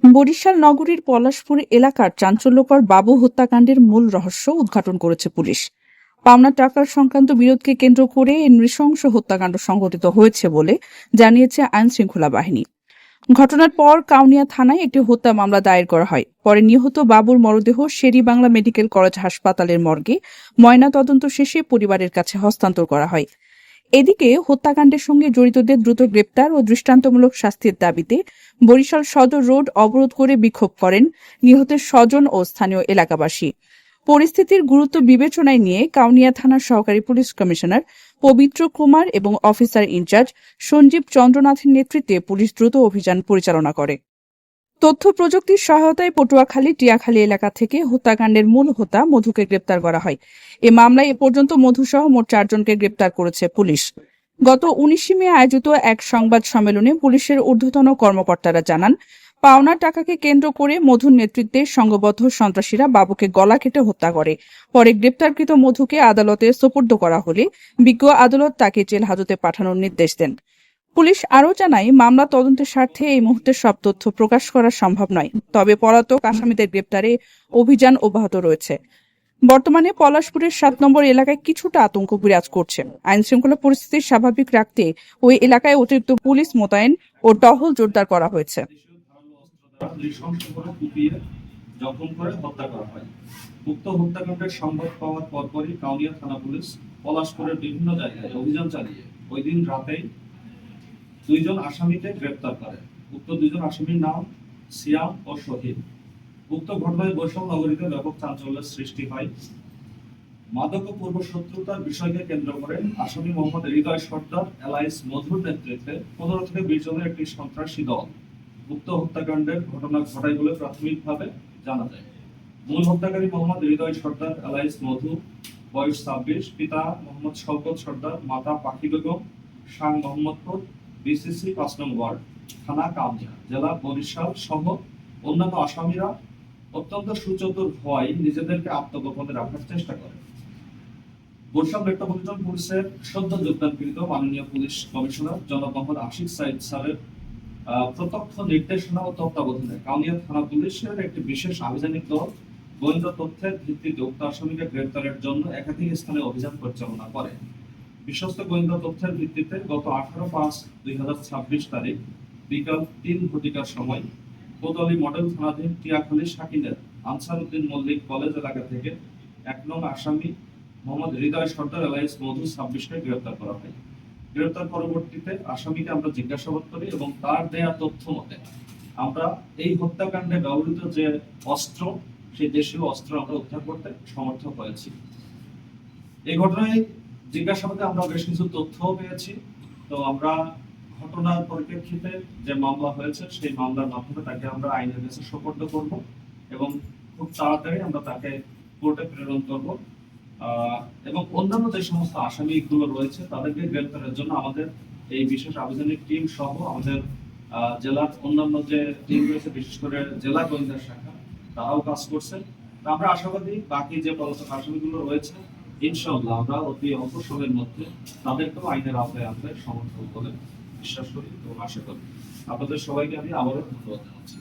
বরিশাল নগরীর পলাশপুর এলাকার চাঞ্চল্যকর বাবু হত্যাকাণ্ডের মূল রহস্য উদ্ঘাটন করেছে পুলিশ। পাওনা টাকার সংক্রান্ত বিরোধকে কেন্দ্র করে এই নৃশংস হত্যাকাণ্ড সংঘটিত হয়েছে বলে জানিয়েছে আইনশৃঙ্খলা বাহিনী। ঘটনার পর কাউনিয়া থানায় একটি হত্যা মামলা দায়ের করা হয়। পরে নিহত বাবুর মরদেহ শের-ই-বাংলা মেডিকেল কলেজ হাসপাতালের মর্গে ময়নাতদন্ত শেষে পরিবারের কাছে হস্তান্তর করা হয়। এদিকে হত্যাকাণ্ডের সঙ্গে জড়িতদের দ্রুত গ্রেপ্তার ও দৃষ্টান্তমূলক শাস্তির দাবিতে বরিশাল সদর রোড অবরোধ করে বিক্ষোভ করেন নিহতের স্বজন ও স্থানীয় এলাকাবাসী। পরিস্থিতির গুরুত্ব বিবেচনায় নিয়ে কাউনিয়া থানার সহকারী পুলিশ কমিশনার পবিত্র কুমার এবং অফিসার ইনচার্জ সঞ্জীব চন্দ্রনাথের নেতৃত্বে পুলিশ দ্রুত অভিযান পরিচালনা করে। তথ্য প্রযুক্তির সহায়তায় পটুয়াখালী টিয়াখালী এলাকা থেকে হত্যাকাণ্ডের মূল হোতা মধুকে গ্রেপ্তার করা হয়। এ মামলায় এ পর্যন্ত মধুসহ মোট 4 জনকে গ্রেপ্তার করেছে পুলিশ। গত 19 মে আয়োজিত এক সংবাদ সম্মেলনে পুলিশের ঊর্ধ্বতন কর্মকর্তারা জানান, পাওনা টাকাকে কেন্দ্র করে মধুর নেতৃত্বে সংঘবদ্ধ সন্ত্রাসীরা বাবুকে গলা কেটে হত্যা করে। পরে গ্রেপ্তারকৃত মধুকে আদালতে সোপর্দ করা হলে বিজ্ঞ আদালত তাকে জেল হাজতে পাঠানোর নির্দেশ দেন। পুলিশ আরও জানায়, মামলা তদন্তের স্বার্থে এই মুহূর্তে সব তথ্য প্রকাশ করা সম্ভব নয়, তবে পলাতক আসামিদের গ্রেপ্তারে অভিযান অব্যাহত রয়েছে। বর্তমানে পলাশপুরের 7 নম্বর এলাকায় কিছুটা আতঙ্ক বিরাজ করছে। আইনশৃঙ্খলা পরিস্থিতি স্বাভাবিক রাখতে ওই এলাকায় অতিরিক্ত পুলিশ মোতায়েন ও টহল জোরদার করা হয়েছে। উক্ত হত্যাকাণ্ডের সংবাদ পাওয়ার পরপরই কাউনিয়া থানা পুলিশ পলাশপুরের বিভিন্ন জায়গায় অভিযান চালিয়ে ওই দিন রাতেই 2 জন আসামিকে গ্রেপ্তার করে। উক্ত 2 জন আসামির নাম সিয়াম ও শহীদ। উক্ত ঘটনায় বরিশাল নগরীতে ব্যাপক চাঞ্চল্যের সৃষ্টি হয়। মাদক ও পূর্ব শত্রুতার বিষয়কে কেন্দ্র করে আসামি মোহাম্মদ হৃদয় সর্দার এলাইস মধুর নেতৃত্বে 15 থেকে 20 জনের একটি সন্ত্রাসী দল উক্ত হত্যাকাণ্ডের ঘটনা ঘটায় বলে প্রাথমিকভাবে জানা যায়। মূল হত্যাকারী মোহাম্মদ হৃদয় সর্দার এলাইস মধু, বয়স 26, পিতা মোহাম্মদ শওকত সর্দার, মাতা পাখি বেগম, সাং মোহাম্মদপুর, বিসিসি 5 নং ওয়ার্ড, থানা কাউনিয়া, জেলা বরিশাল সহ অন্যান্য আসামিরা অত্যন্ত সুচতুর হওয়ায় নিজেদেরকে আত্মগোপনে রাখার চেষ্টা করে। বরিশাল মেট্রোপলিটন পুলিশের সদ্য যোগদানকৃত মাননীয় পুলিশ কমিশনার জনাব মোহাম্মদ আশিক সাইদ স্যারের প্রত্যক্ষ নির্দেশনা ও তত্ত্বাবধানে কাউনিয়া থানা পুলিশের একটি বিশেষ আভিযানিক দল গোয়েন্দা তথ্যের ভিত্তিতে উক্ত আসামিকে গ্রেপ্তারের জন্য একাধিক স্থানে অভিযান পরিচালনা করে। বিশ্বস্ত গোয়েন্দা তথ্যের ভিত্তিতে গত 18/5/2026 তারিখ বিকাল 3 ঘটিকার সময় কোতোয়ালি মডেল থানাধীন টিয়াখালী শাকিনের আনসারউদ্দিন মল্লিক কলেজ এলাকা থেকে 1 নং আসামি মোহাম্মদ হৃদয় সর্দার এলাইস মধু 26কে গ্রেপ্তার করা হয়। গ্রেপ্তার পরবর্তীতে আসামিকে আমরা জিজ্ঞাসাবাদ করি এবং তার দেয়া তথ্য মতে আমরা এই হত্যাকাণ্ডে ব্যবহৃত যে অস্ত্র, সেই দেশীয় অস্ত্র আমরা উদ্ধার করতে সমর্থ হয়েছি। এই ঘটনায় জিজ্ঞাসাবাদে আমরা বেশ কিছু তথ্য পেয়েছি। তো আমরা ঘটনার পরিপ্রেক্ষিতে যে মামলা হয়েছে সেই মামলার মাধ্যমে তাকে আমরা আইনের কাছে সোপর্দ করব এবং খুব তাড়াতাড়ি আমরা তাকে কোর্টে প্রেরণ করব এবং অন্যান্য যে সমস্ত আসামিগুলো রয়েছে তাদেরকে গ্রেপ্তারের জন্য আমাদের এই বিশেষ আভিযানিক টিম সহ আমাদের জেলার অন্যান্য যে টিম রয়েছে, বিশেষ করে জেলা গোয়েন্দা শাখা, তারাও কাজ করছে। আমরা আশাবাদী বাকি যে পলাতক আসামিগুলো রয়েছে ইনশাআল্লাহ আমরা অতি অল্প সময়ের মধ্যে তাদেরকেও আইনের আওতায় আনতে সমর্থ বলে বিশ্বাস করি এবং আশা করি। আপনাদের সবাইকে আমি আবারও ধন্যবাদ জানাচ্ছি।